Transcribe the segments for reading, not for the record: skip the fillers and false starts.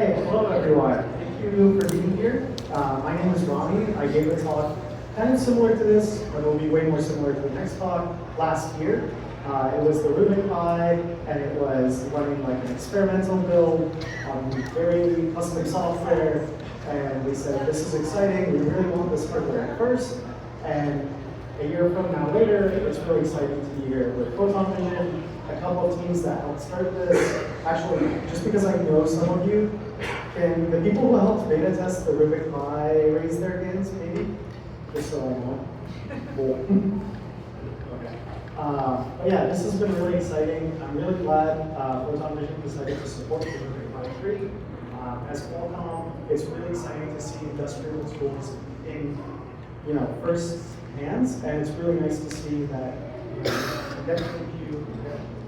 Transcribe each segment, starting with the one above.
Hey, hello everyone. Thank you for being here. My name is Ronnie. I gave a talk kind of similar to this, but it will be way more similar to the next talk last year. It was the Rubik Pi, and it was running like an experimental build on very custom software. And we said, this is exciting. We really want this hardware at first. And a year from now later, it's really exciting to be here with PhotonVision, a couple of teams that helped start this. Actually, just because I know some of you, can the people who helped beta test the Rubik Pi raise their hands, maybe? Just so I know. Cool. Okay. But yeah, this has been really exciting. I'm really glad PhotonVision decided to support the Rubik Pi 3. As Qualcomm, it's really exciting to see industrial tools in first hands, and it's really nice to see that you get a compute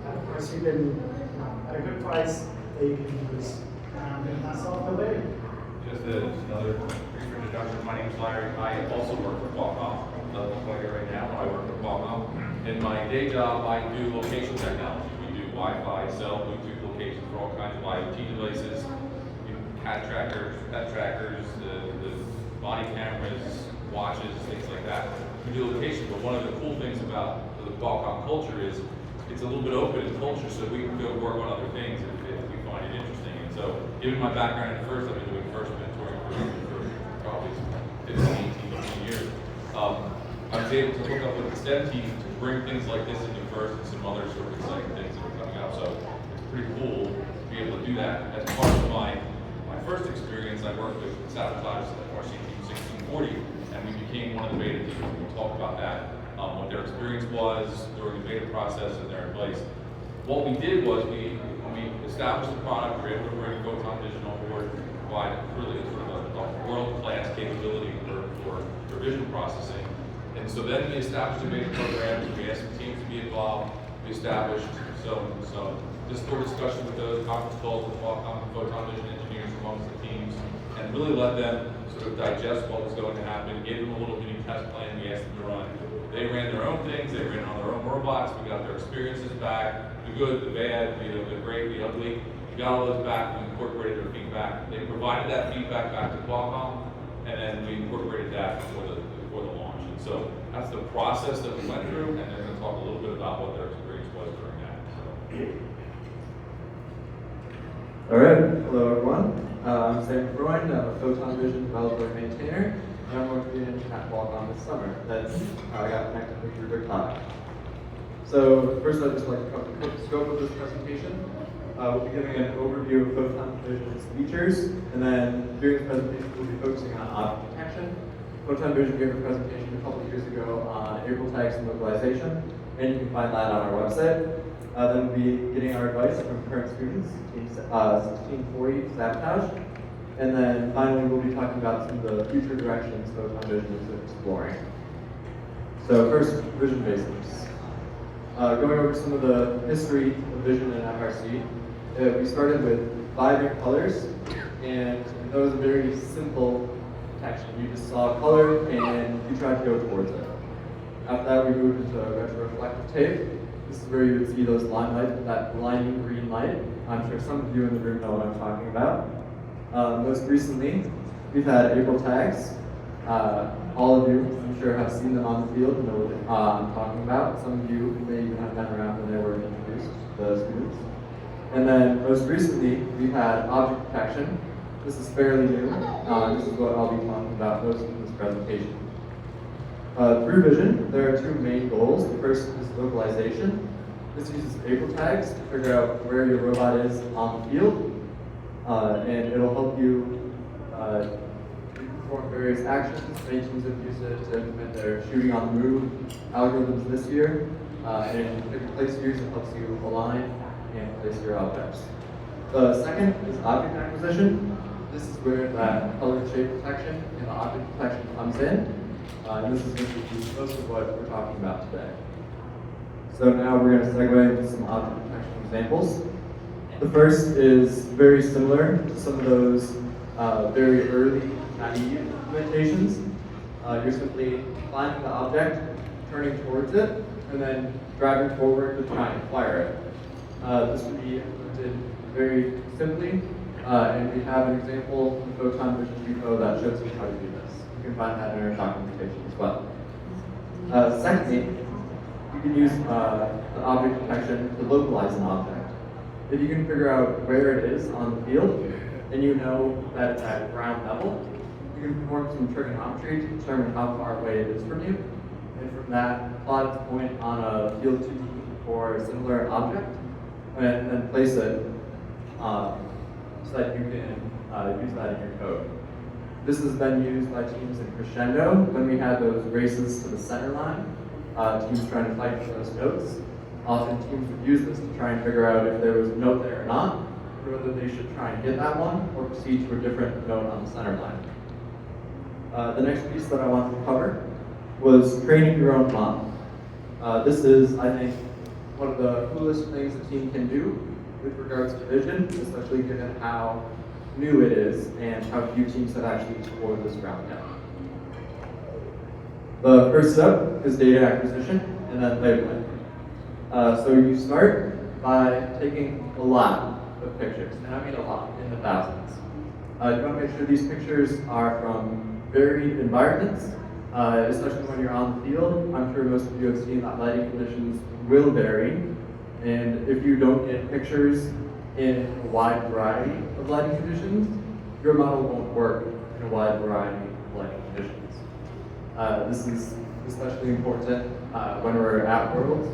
at a price you can, at a good price that you can use. And I'm going to pass off the way. Just another brief introduction. My name is Larry. I also work for Qualcomm. I'm not looking right now, but I work for Qualcomm. In my day job, I do location technology. We do Wi-Fi, cell, Bluetooth locations for all kinds of IoT devices, cat trackers, pet trackers, the body cameras, watches, things like that. We do location, but one of the cool things about the Qualcomm culture is it's a little bit open in culture, so we can go work on other things if we find it interesting. And so, given my background in FIRST, I've been doing FIRST mentoring for probably 15, 18 years. I was able to hook up with the STEM team to bring things like this into FIRST and some other sort of exciting things that are coming up. So it's pretty cool to be able to do that. As part of my first experience, I worked with Sabotage at RC 1640, and we became one of the beta teams. We'll talk about that, what their experience was during the beta process and their advice. What we did was we established the product. We were able to bring PhotonVision on board, provide really sort of a world-class capability for vision processing. And so then we established a beta program. We asked the teams to be involved. We established some Discord discussion with those, conference calls with Qualcomm and PhotonVision engineers amongst the teams, and really let them sort of digest what was going to happen, gave them a little mini test plan we asked them to run. They ran their own things, they ran on their own robots, we got their experiences back, the good, the bad, the great, the ugly. We got all those back, we incorporated their feedback. They provided that feedback back to Qualcomm, and then we incorporated that before the launch. And so that's the process that we went through, and they're going to talk a little bit about what their experience was during that. So. All right, hello everyone. I'm Sam Freund. I'm a PhotonVision developer and maintainer, and I'm going to be in at Qualcomm this summer. That's how I got connected with Rubik Pi. So first, I'd just like to cover the quick scope of this presentation. We'll be giving an overview of PhotonVision's features, and then during the presentation, we'll be focusing on object detection. PhotonVision gave a presentation a couple of years ago on April tags and localization, and you can find that on our website. Then we'll be getting our advice from current students, team 1640 Sabotage. And then finally, we'll be talking about some of the future directions PhotonVision is exploring. So first, vision basics. Going over some of the history of vision in FRC, we started with vibrant colors, and that was a very simple detection. You just saw a color, and you tried to go towards it. After that, we moved into retroreflective tape. This is where you would see those limelight, that blinding green light. I'm sure some of you in the room know what I'm talking about. Most recently, we've had April tags. All of you, I'm sure, have seen them on the field and know what I'm talking about. Some of you may even have been around when they were introduced to the students. And then most recently, we've had object detection. This is fairly new. This is what I'll be talking about most in this presentation. Through vision, there are two main goals. The first is localization. This uses April tags to figure out where your robot is on the field, and it'll help you perform various actions. Many teams have used it to implement their shooting on the move algorithms this year, and in different place views, it helps you align and place your objects. The second is object acquisition. This is where that color and shape detection and the object detection comes in. And this is going to be most of what we're talking about today. So now we're going to segue into some object detection examples. The first is very similar to some of those very early naive implementations. You're simply finding the object, turning towards it, and then driving forward to try and fire it. This would be implemented very simply And we have an example in the PhotonVision repo that shows you how to do this. You can find that in our documentation as well. Secondly, you can use the object detection to localize an object. If you can figure out where it is on the field, and you know that it's at ground level, you can perform some trigonometry to determine how far away it is from you. And from that, plot its point on a field 2D or a similar object, and then place it so that you can use that in your code. This has been used by teams in Crescendo when we had those races to the center line, teams trying to fight for those notes. Often teams would use this to try and figure out if there was a note there or not, or whether they should try and get that one or proceed to a different note on the center line. The next piece that I wanted to cover was training your own model. This is, I think, one of the coolest things a team can do with regards to vision, especially given how new it is and how few teams have actually explored this ground yet. The first step is data acquisition and then labeling. So you start by taking a lot of pictures, and I mean a lot, in the thousands. You want to make sure these pictures are from varied environments, especially when you're on the field. I'm sure most of you have seen that lighting conditions will vary, and if you don't get pictures in a wide variety of lighting conditions, your model won't work in a wide variety of lighting conditions. This is especially important when we're at Worlds,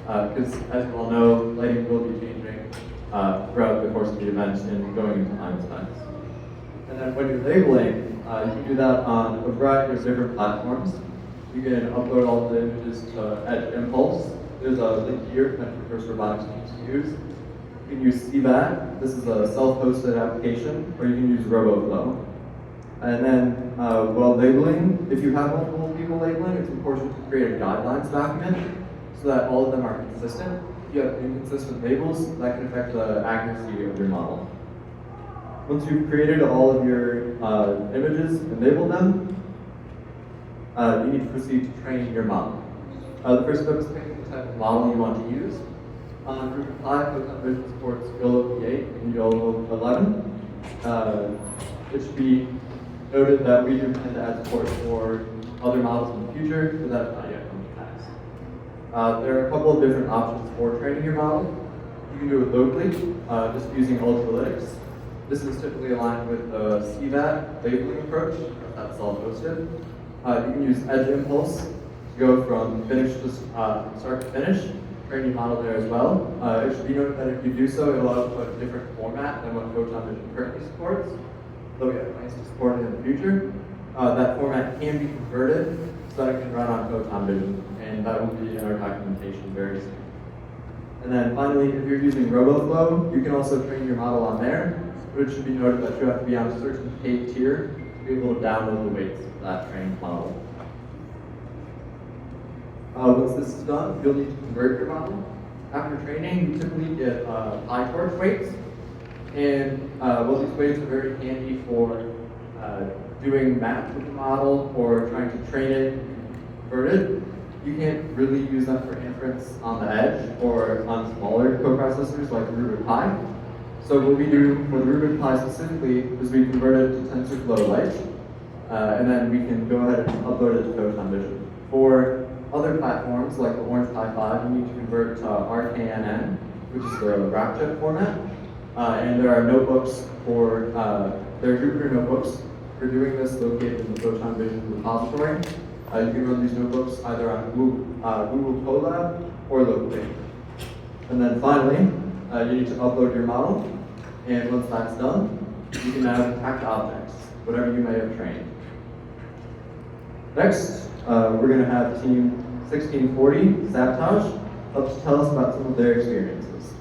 because as you all know, lighting will be changing throughout the course of the event and going into Einstein's. And then when you're labeling, you can do that on a variety of different platforms. You can upload all the images to Edge Impulse. There's a link here that prefers robotics teams to use. You can use CVAT. This is a self-hosted application, or you can use RoboFlow. And then while labeling, if you have multiple people labeling, it's important to create a guidelines document so that all of them are consistent. If you have inconsistent labels, that can affect the accuracy of your model. Once you've created all of your images and labeled them, you need to proceed to train your model. The first step is picking the type of model you want to use. On Rubik Pi, PhotonVision supports YOLO P8 and YOLO 11. It should be noted that we do plan to add support for other models in the future, but that's not yet come to pass. There are a couple of different options for training your model. You can do it locally, just using Ultralytics. This is typically aligned with the CVAT labeling approach, that's self-hosted. You can use Edge Impulse to go from start to finish, train your model there as well. It should be noted that if you do so, it'll output a different format than what PhotonVision currently supports, though we have plans to support it in the future. That format can be converted so that it can run on PhotonVision, and that will be in our documentation very soon. And then finally, if you're using RoboFlow, you can also train your model on there, but it should be noted that you have to be on a certain paid tier to be able to download the weights of that trained model. Once this is done, you'll need to convert your model. After training, you typically get PyTorch weights, and while these weights are very handy for doing math with the model or trying to train it and convert it, you can't really use them for inference on the edge or on smaller coprocessors like Rubik Pi. So what we do for the Rubik Pi specifically is we convert it to TensorFlow Lite, and then we can go ahead and upload it to PhotonVision. For other platforms like the Orange Pi 5, you need to convert to RKNN, which is the Rapchip format. And there are notebooks there are Jupyter notebooks for doing this located in the PhotonVision repository. You can run these notebooks either on Google Colab or locally. And then finally, you need to upload your model. And once that's done, you can now detect objects, whatever you may have trained. Next, we're going to have Team 1640, Sabotage, up to tell us about some of their experiences.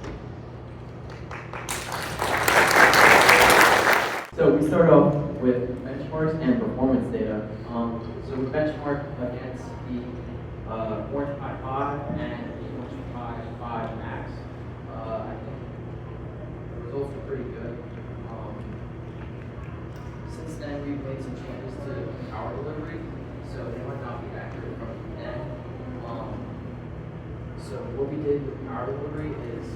So we start off with benchmarks and performance data. So we benchmark against the Orange Pi 5 and the Orange Pi 5 Max. I think the results are pretty good. Since then, we've made some changes to the power delivery, so they might not be accurate from then. So what we did with power delivery is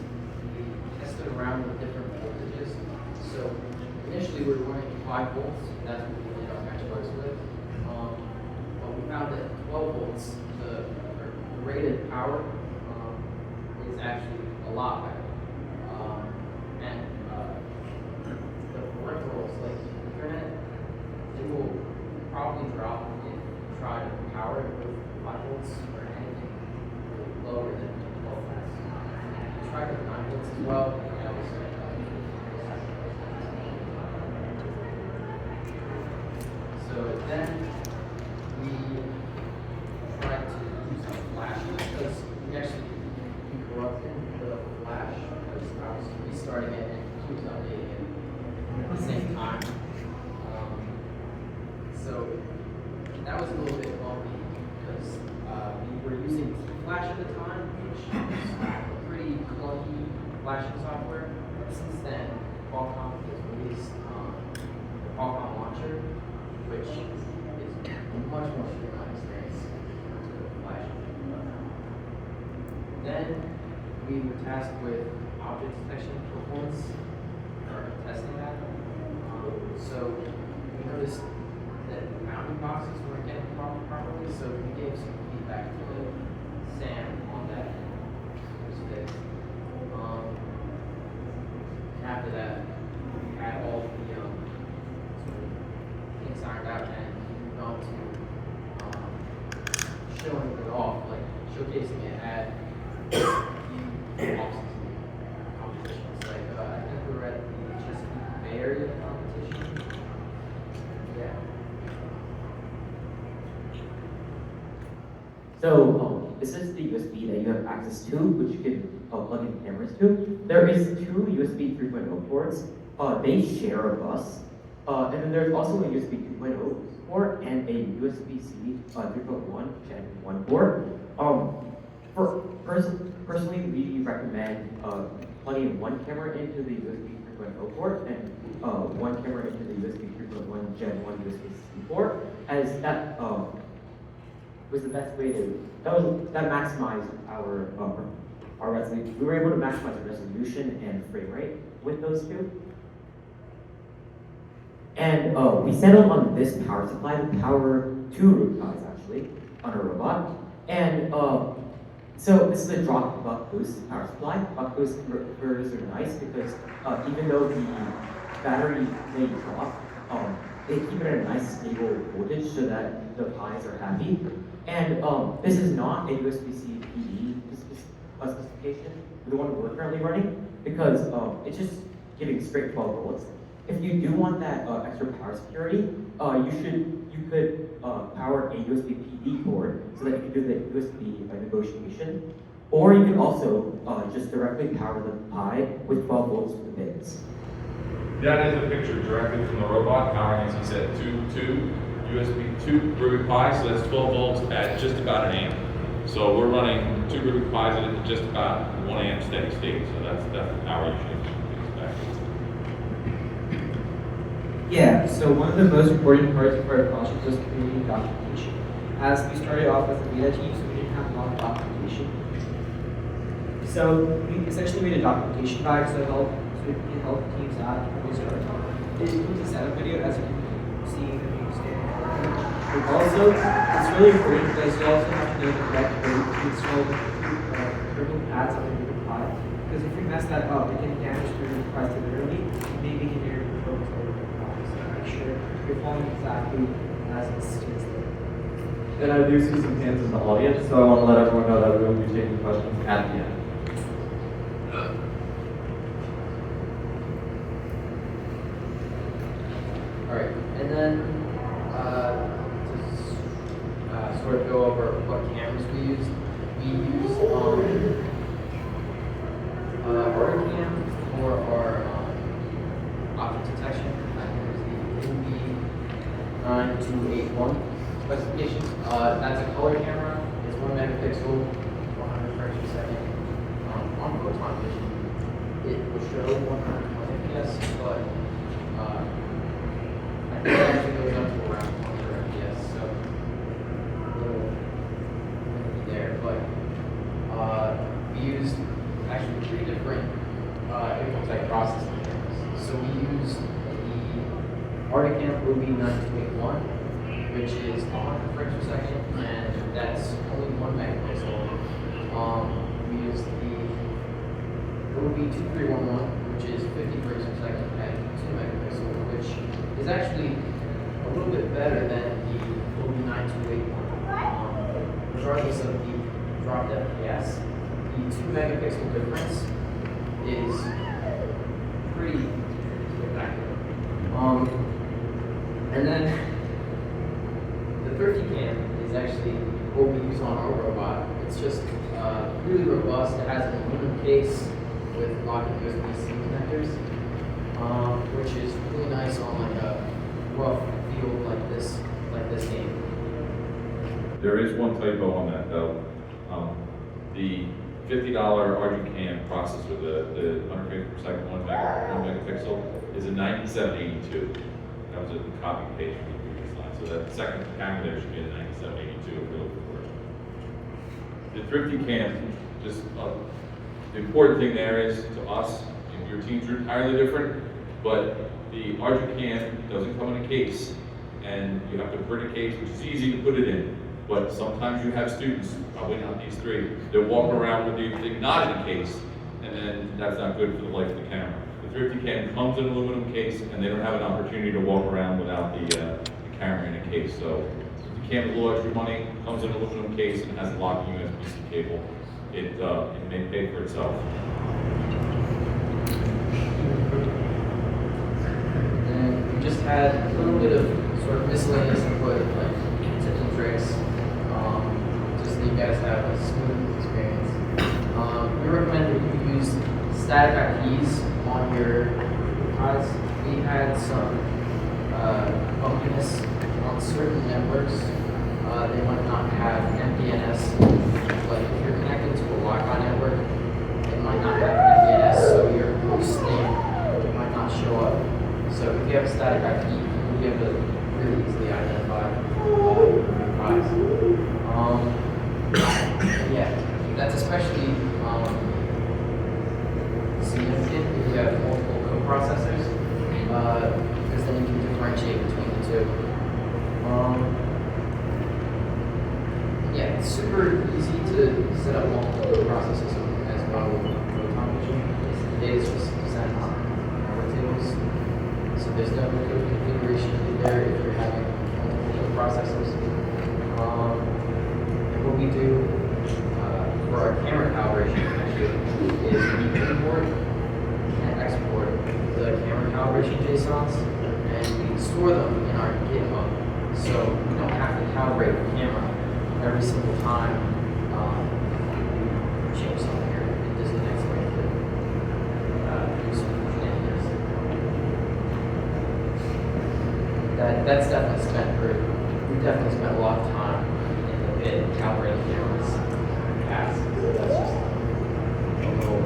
we tested around with different voltages. So initially we were running 5 volts. That's what we did our benchmarks with. But we found that 12 volts, the rated power is actually a lot better. And the peripherals like internet, they will probably drop if you try to power it with 5 volts or anything lower than 12 volts. We tried with 9 volts as well, and that was so then we tried to use some flashes because we actually corrupted the flash because I was restarting it and he was updating it at the same time. So that was a little bit bumpy because we were using T-Flash at the time, which was a pretty clunky flashing software. But since then, Qualcomm has released the Qualcomm launcher, which is a much more streamlined experience to Flash. Then we were tasked with object detection performance, or testing that. So we noticed that the bounding boxes weren't getting properly, so we gave some feedback to Sam on that. It was fixed. And after that, we had all the sort of things ironed out and moved on to showing it off, like showcasing it at the off-season competitions. Like I think we were at the Chesapeake Bay Area competition. Yeah. So this is the USB that you have access to, which you can plug in cameras to. There is 2 USB 3.0 ports. They share a bus. And then there's also a USB 2.0 port and a USB-C 3.1 Gen 1 port. Personally, we recommend plugging one camera into the USB 3.0 port and one camera into the USB 3.1 Gen 1 USB-C port, as that was the best way to, that maximized our resolution. We were able to maximize the resolution and frame rate with those 2. And we settled on this power supply to power 2 Rubik Pis actually on a robot. And so this is a drop buck boost power supply. Buck boost converters are nice because even though the battery may drop, they keep it at a nice stable voltage so that the Pis are happy. And this is not a USB-C PD specification, the one we're currently running, because it's just giving straight 12 volts. If you do want that extra power security, you could power a USB PD port so that you can do the USB negotiation, or you can also just directly power the Pi with 12 volts for the pins. That is a picture directly from the robot, powering, as he said, two USB, 2 Rubik Pi, so that's 12 volts at just about an amp. So we're running 2 Rubik Pis at just about 1 amp steady state, so that's the power you should expect. Yeah, so one of the most important parts of our project was creating documentation. As we started off with the beta team, so we didn't have a lot of documentation. So we essentially made a documentation guide so it can help teams out when they start. It includes a setup video, as you can see in the main stand. Also, it's really important because you also have to know the correct code to install the thermal pads on the Rubik Pi. Because if you mess that up, it can damage the Rubik Pi severely and maybe give your performance over the Pi. So make sure you're following exactly as it states there. And I do see some hands in the audience, so I want to let everyone know that we will be taking questions at the end. Alright, and then to sort of go over what cameras we used AutoCam for our object detection. That is the NB9281 specification. That's a color camera. It's 1 megapixel, 100 frames per second. On PhotonVision, it will show 120 FPS, but I think it actually goes up to around 100 FPS, so a little finicky there. But we used actually 3 different input type processing cameras. So we used the Articam Ruby 9281, which is 100 frames per second, and that's only 1 megapixel. We use the Ruby 2311, which is 50 frames per second at 2 megapixel, which is actually a little bit better than the Ruby 9281. Regardless of the dropped FPS, the 2 megapixel difference is pretty spectacular. And then the 30 cam is actually what we use on our robot. It's just really robust. It has an aluminum case with locking USB-C connectors, which is really nice on like a rough field like this game. There is one typo on that though. The $50 RGCam processor, the 100 frames per second, 1 megapixel, is a 9782. That was a copy paste from the previous slide. So that second camera there should be a 9782 if you're looking for it. The thrifty cam, just the important thing there is to us, and your teams are entirely different, but the RGCam doesn't come in a case, and you have to put a case, which is easy to put it in. But sometimes you have students, probably not these three, that walk around with the thing not in a case, and then that's not good for the life of the camera. The thrifty cam comes in an aluminum case, and they don't have an opportunity to walk around without the camera in a case. So the cam is a little extra money, comes in an aluminum case, and has a locking USB-C cable. It may pay for itself. And we just had a little bit of sort of miscellaneous input, like tips and tricks, just so you guys have a smooth experience. We recommend that you use static IPs on your Pis. We had some bumpiness on certain networks. They might not have MPNS, but if you're connected to a Wi-Fi network, it might not have MPNS, so your host name might not show up. So if you have a static IP, you'll be able to really easily identify your Pis. Yeah, that's especially significant if you have multiple co-processors, because then you can differentiate between the two. Yeah, it's super easy to set up multiple co-processors as well with PhotonVision. The data is just sent on network tables, so there's no code configuration there if you're having multiple co-processors. And what we do for our camera calibration actually is we import and export the camera calibration JSONs, and we store them in our GitHub, so we don't have to calibrate the camera every single time we change something here. It disconnects right to do some shenanigans. That's definitely spent we definitely spent a lot of time in the pit calibrating cameras in the past. So that's just a little,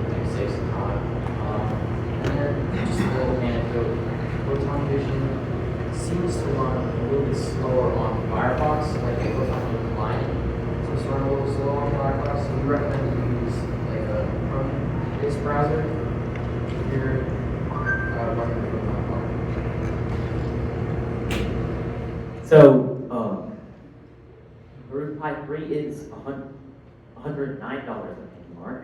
maybe save some time. And then just a little anecdote. PhotonVision seems to run a little bit slower on Firefox, like the PhotonVision client. So it's running a little slow on Firefox. So we recommend you use like a Chrome-based browser if you're running the Photon. So, Rubik Pi 3 is $109 at the mark,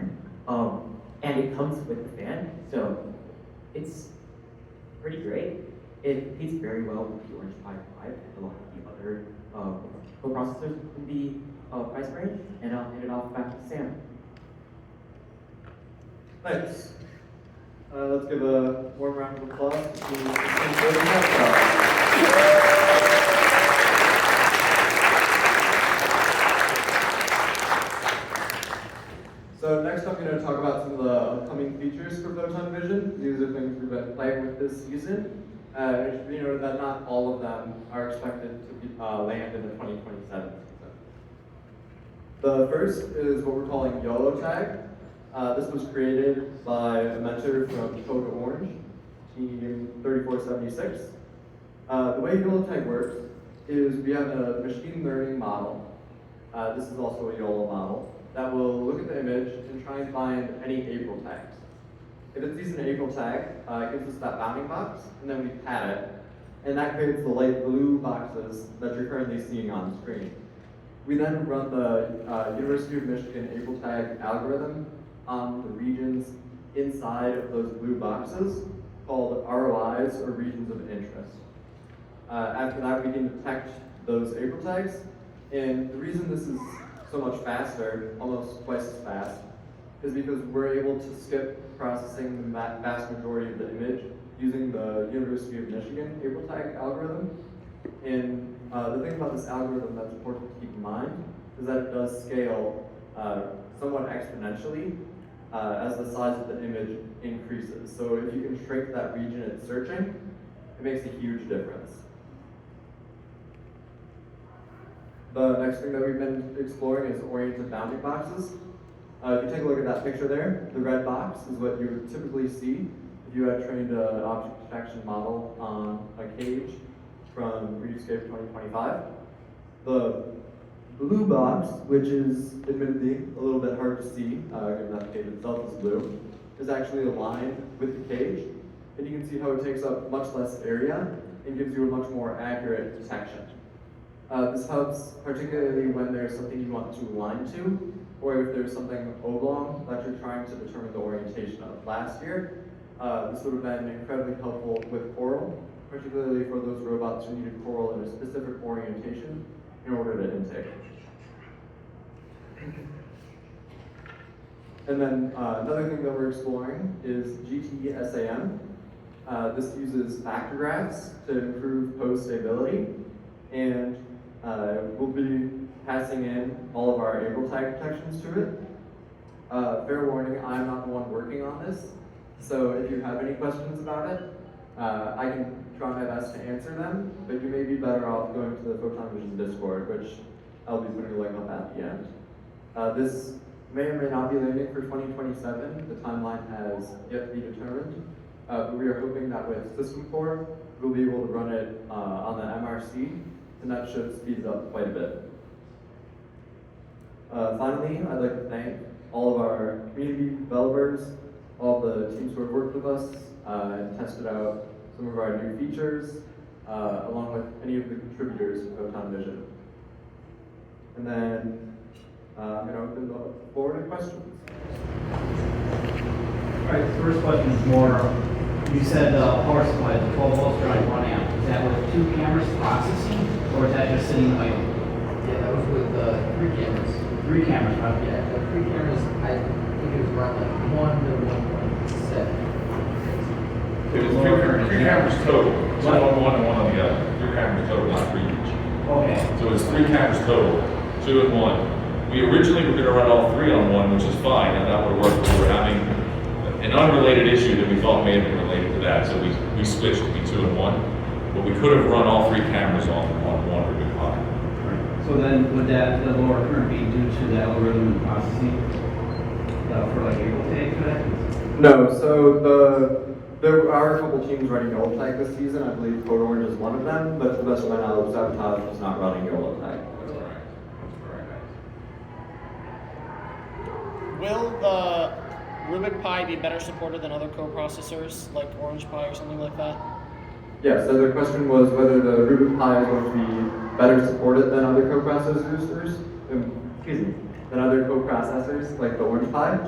and it comes with the fan, so it's pretty great. It competes very well with the Orange Pi 5 and a lot of the other co-processors in the price range, and I'll hand it off back to Sam. Thanks. Let's give a warm round of applause to So next I'm going to talk about some of the upcoming features for PhotonVision. These are things we've been playing with this season. It should be noted that not all of them are expected to land in the 2027 season. The first is what we're calling YOLO Tag. This was created by a mentor from Code Orange, team 3476. The way YOLO Tag works is we have a machine learning model. This is also a YOLO model that will look at the image and try and find any April tags. if it sees an April tag, it gives us that bounding box, and then we pad it, and that creates the light blue boxes that you're currently seeing on the screen. We then run the University of Michigan April tag algorithm on the regions inside of those blue boxes called ROIs, or regions of interest. After that, we can detect those April tags, and the reason this is so much faster, almost twice as fast, is because we're able to skip processing the vast majority of the image using the University of Michigan April tag algorithm. And the thing about this algorithm that's important to keep in mind is that it does scale somewhat exponentially as the size of the image increases. So if you can shrink that region it's searching, it makes a huge difference. The next thing that we've been exploring is oriented bounding boxes. If you take a look at that picture there, the red box is what you would typically see if you had trained an object detection model on a cage from Readscape 2025. The blue box, which is admittedly a little bit hard to see, given that the cage itself is blue, is actually aligned with the cage. And you can see how it takes up much less area and gives you a much more accurate detection. This helps particularly when there's something you want to align to, or if there's something oblong that you're trying to determine the orientation of. Last year, this would have been incredibly helpful with coral, particularly for those robots who needed coral in a specific orientation in order to intake. And then another thing that we're exploring is GTSAM. This uses factor graphs to improve pose stability, and we'll be passing in all of our April tag detections to it. Fair warning, I'm not the one working on this, so if you have any questions about it, I can try my best to answer them, but you may be better off going to the PhotonVision Discord, which I'll be putting a link up at the end. This may or may not be landing for 2027. The timeline has yet to be determined, but we are hoping that with System Core, we'll be able to run it on the MRC, and that should speed it up quite a bit. Finally, I'd like to thank all of our community developers, all the teams who have worked with us and tested out some of our new features, along with any of the contributors to PhotonVision. And then I'm going to open the floor to questions. All right, the first question is more, you said power supply, the 12 volts drive 1 amp. Is that with 2 cameras processing, or is that just sitting idle? Yeah, that was with 3 cameras. 3 cameras, right? Yeah, the 3 cameras, I think it was around like 1 to 1.7. It was three cameras total, two on one and one on the other. 3 cameras total, not 3 each. Okay. So it's 3 cameras total, 2 and 1. We originally were going to run all 3 on one, which is fine, and that would work. We were having an unrelated issue that we thought may have been related to that, so we switched to be 2 and 1. But we could have run all 3 cameras on one Rubik Pi. So then would that, the lower current be due to the algorithm and processing for like April tag for that? No, so there are a couple teams running YOLO tag this season. I believe Code Orange is one of them, but to the best of my knowledge, Sabotage is not running YOLO tag. That's correct. That's correct. Will the Rubik Pi be better supported than other co-processors like Orange Pi or something like that? Yeah, so the question was whether the Rubik Pi is going to be better supported than other co-processors, than other co-processors like the Orange Pi.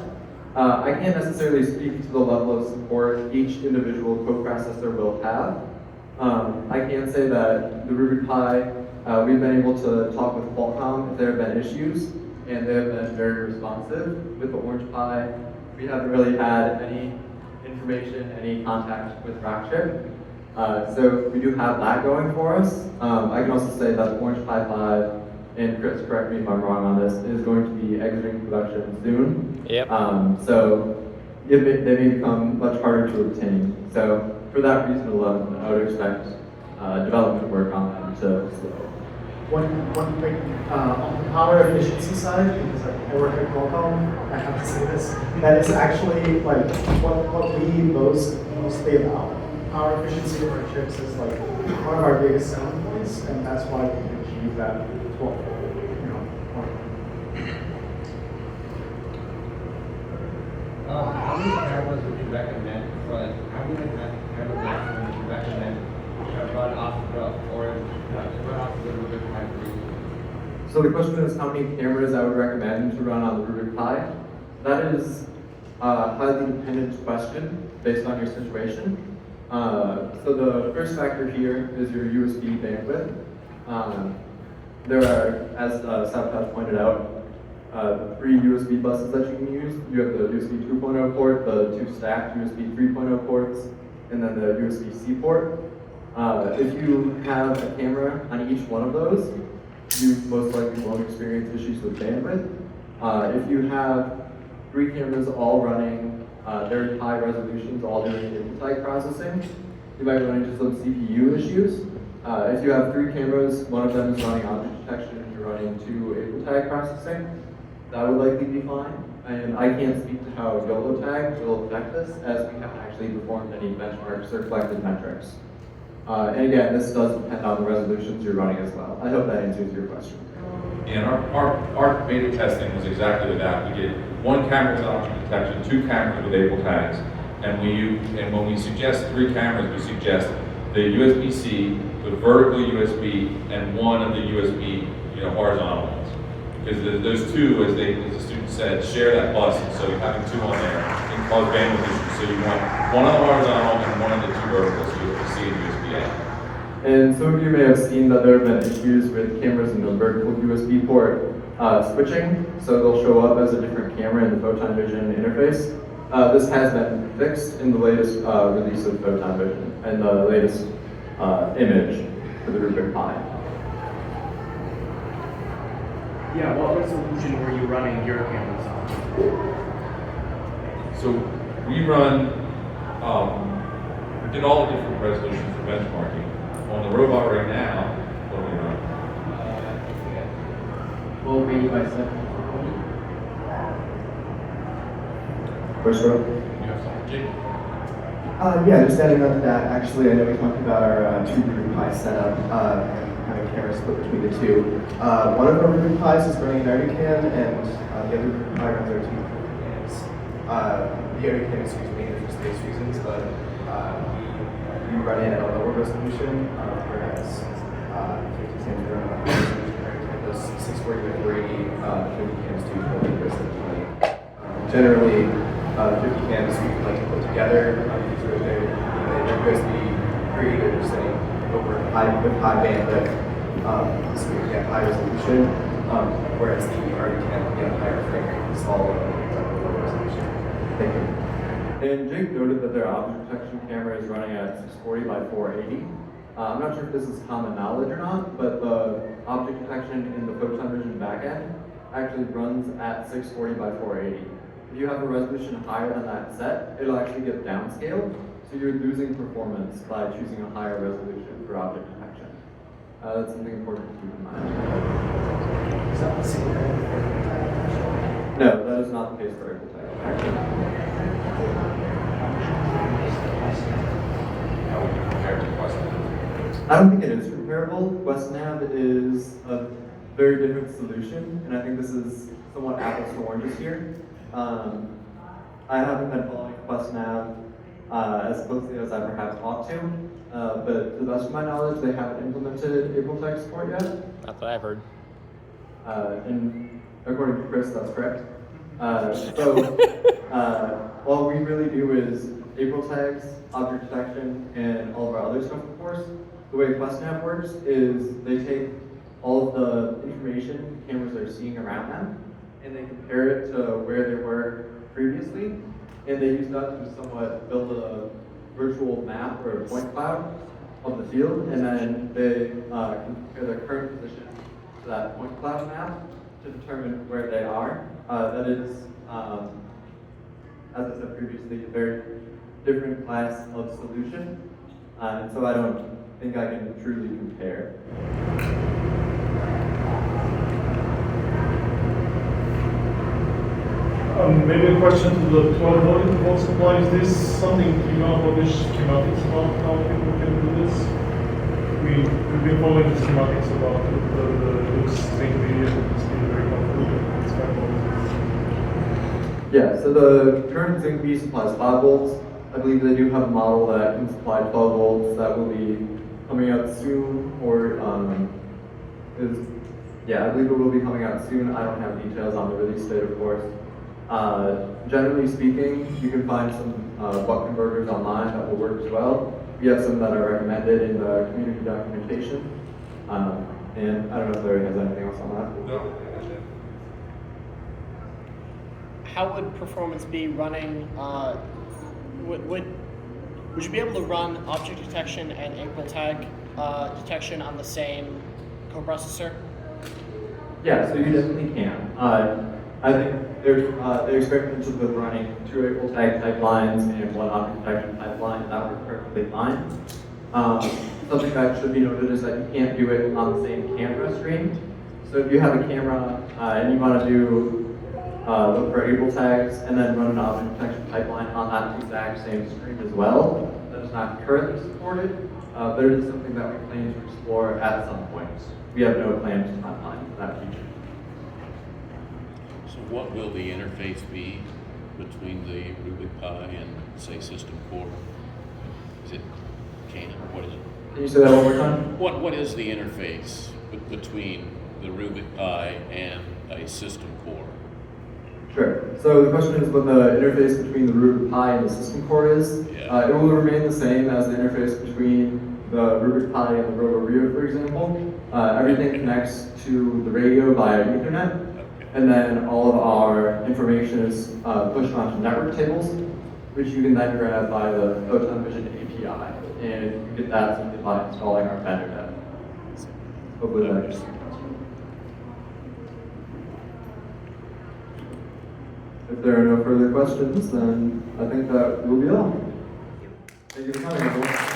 I can't necessarily speak to the level of support each individual co-processor will have. I can say that the Rubik Pi, we've been able to talk with Qualcomm if there have been issues, and they have been very responsive. With the Orange Pi, we haven't really had any information, any contact with Rockchip. So we do have that going for us. I can also say that the Orange Pi 5, and Chris, correct me if I'm wrong on this, is going to be exiting production soon. Yep. So they may become much harder to obtain. So for that reason alone, I would expect development work on them to slow. One quick, on the power efficiency side, because I work at Qualcomm, I have to say this, that is actually like what we mostly allow. Power efficiency of our chips is like one of our biggest selling points, and that's why we can achieve that 12, point. How many cameras would you recommend for, how many cameras would you recommend to run off the Rubik Pi 3? So the question is how many cameras I would recommend to run on the Rubik Pi. That is a highly dependent question based on your situation. So the first factor here is your USB bandwidth. There are, as Sabotage pointed out, 3 USB buses that you can use. You have the USB 2.0 port, the 2 stacked USB 3.0 ports, and then the USB-C port. If you have a camera on each one of those, you most likely won't experience issues with bandwidth. If you have 3 cameras all running very high resolutions, all doing multi processing, you might run into some CPU issues. If you have 3 cameras, one of them is running object detection, and you're running 2 tag processing, that would likely be fine. And I can't speak to how YOLO tag will affect this, as we haven't actually performed any benchmarks or collected metrics. And again, this does depend on the resolutions you're running as well. I hope that answers your question. And our beta testing was exactly that. We did 1 camera with object detection, 2 cameras with able tags, and when we suggest 3 cameras, we suggest the USB-C, the vertical USB, and 1 of the USB, horizontal ones. Because those 2, as the student said, share that bus, and so having 2 on there can cause bandwidth issues. So you want 1 on the horizontal and 1 on the 2 vertical, so USB-C and USB-A. And some of you may have seen that there have been issues with cameras in the vertical USB port switching, so they'll show up as a different camera in the PhotonVision interface. This has been fixed in the latest release of PhotonVision and the latest image for the Rubik Pi. Yeah, what resolution were you running your cameras on? So we run, we did all the different resolutions for benchmarking. On the robot right now, what do we run? 1280 by 720. First row. You have something, Jake? Yeah, just adding on to that, actually, I know we talked about our 2 Rubik Pi setup and having cameras split between the 2. One of our Rubik Pis is running an Arducam, and the other Rubik Pi runs our 2 cams. The Arducam is used mainly for space reasons, but we run it at a lower resolution, whereas 50 cams run at a higher resolution. Arducam does 640 by 480, 50 cams do 480 by 720. Generally, 50 cams we like to put together. These are they're USB 3, they're setting over with high bandwidth, so we get high resolution. Whereas the Arducam will get a higher frame rate. It's all low resolution. Thank you. And Jake noted that their object detection camera is running at 640 by 480. I'm not sure if this is common knowledge or not, but the object detection in the PhotonVision backend actually runs at 640 by 480. If you have a resolution higher than that set, it'll actually get downscaled, so you're losing performance by choosing a higher resolution for object detection. That's something important to keep in mind. Is that the same thing? No, that is not the case for able detection. How would you compare to QuestNav? I don't think it is comparable. QuestNav is a very different solution, and I think this is somewhat apples to oranges here. I haven't been following QuestNav as closely as I perhaps ought to, but to the best of my knowledge, they haven't implemented able tech support yet. Not that I've heard. And according to Chris, that's correct. All we really do is able tags, object detection, and all of our other stuff, of course. The way QuestNav works is they take all of the information cameras are seeing around them, and they compare it to where they were previously, and they use that to somewhat build a virtual map or a point cloud of the field, and then they compare their current position to that point cloud map to determine where they are. That is, as I said previously, a very different class of solution, and so I don't think I can truly compare. Maybe a question to the 12-volt supply. Is this something you know publish schematics about how people can do this? We've been following the schematics about the looks thing. It's been very helpful. It's quite Yeah, so the current Zinc Pi supplies 5 volts. I believe they do have a model that can supply 12 volts that will be coming out soon, or yeah, I believe it will be coming out soon. I don't have details on the release date, of course. Generally speaking, you can find some buck converters online that will work as well. We have some that are recommended in the community documentation. And I don't know if Larry has anything else on that. No. How would performance be running? Would you be able to run object detection and ink tag detection on the same coprocessor? Yeah, so you definitely can. I think they're experimenting with running 2 equal tag pipelines and 1 object detection pipeline. That works perfectly fine. Something that should be noted is that you can't do it on the same camera screen. So if you have a camera and you want to do look for able tags and then run an object detection pipeline on that exact same screen as well, that is not currently supported, but it is something that we plan to explore at some point. We have no plans to timeline for that future. So what will the interface be between the Rubik Pi and, say, System Core? Is it Canon or what is it? Can you say that one more time? What is the interface between the Rubik Pi and a System Core? Sure. So the question is what the interface between the Rubik Pi and the System Core is. Yeah. It will remain the same as the interface between the Rubik Pi and the RoboRio, for example. Everything connects to the radio via Ethernet. And then all of our information is pushed onto network tables, which you can then grab by the PhotonVision API. And you get that simply by installing our vendor net. Hopefully that makes sense. If there are no further questions, then I think that will be all. Thank you for coming, everyone.